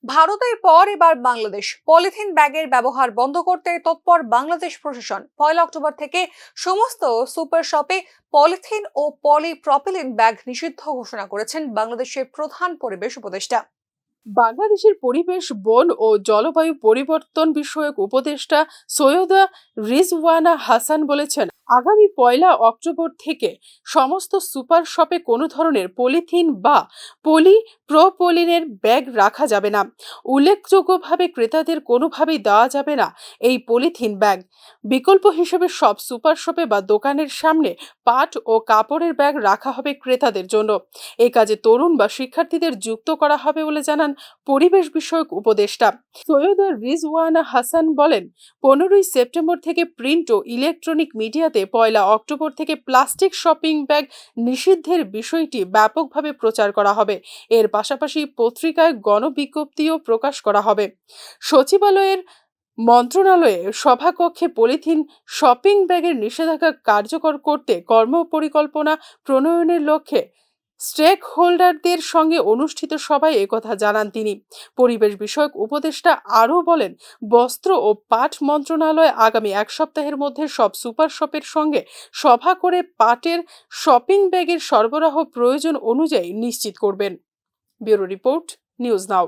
ভারতের পর এবার বাংলাদেশ পলিথিন ব্যাগের ব্যবহার বন্ধ করতে তৎপর বাংলাদেশ প্রশাসন। 1 অক্টোবর থেকে সমস্ত সুপার শপে পলিথিন ও পলিপ্রপিলিন ব্যাগ নিষিদ্ধ ঘোষণা করেছেন বাংলাদেশের প্রধান পরিবেশ উপদেষ্টা। বাংলাদেশের পরিবেশ, বন ও জলবায়ু পরিবর্তন বিষয়ক উপদেষ্টা সৈয়দা রিজওয়ানা হাসান বলেছেন, আগামী 1 অক্টোবর থেকে সমস্ত সুপার শপে কোনো ধরনের পলিথিন বা পলিপ্রোপলিনের ব্যাগ রাখা যাবে না। উল্লেখযোগ্যভাবে ক্রেতাদের কোনোভাবেই দেওয়া যাবে না এই পলিথিন ব্যাগ। বিকল্প হিসেবে সব সুপার শপে বা দোকানের সামনে পাট ও কাপড়ের ব্যাগ রাখা হবে ক্রেতাদের জন্য। এই কাজে তরুণ বা শিক্ষার্থীদের যুক্ত করা হবে বলে জানান পরিবেশ বিষয়ক উপদেষ্টা সৈয়দা রিজওয়ানা হাসান। বলেন, 15 সেপ্টেম্বর থেকে প্রিন্ট ও ইলেকট্রনিক মিডিয়াতে 1 অক্টোবর থেকে প্লাস্টিক শপিং ব্যাগ নিষিদ্ধের বিষয়টি ব্যাপকভাবে প্রচার করা হবে। এর পাশাপাশি পত্রিকায় গণবিজ্ঞপ্তিও প্রকাশ করা হবে। সচিবালয়ের মন্ত্রণালয়ে সভাকক্ষে পলিথিন শপিং ব্যাগের নিষেধাজ্ঞা কার্যকর করতে কর্মপরিকল্পনা প্রণয়নের লক্ষ্যে স্টেক হোল্ডারদের সঙ্গে অনুষ্ঠিত সভায় একথা জানান তিনি। পরিবেশ বিষয়ক উপদেষ্টা আরও বলেন, বস্ত্র ও পাট মন্ত্রণালয় আগামী 1 সপ্তাহের মধ্যে সব সুপার শপের সঙ্গে সভা করে পাটের শপিং ব্যাগের সরবরাহ প্রয়োজন অনুযায়ী নিশ্চিত করবেন। Bureau report, news now.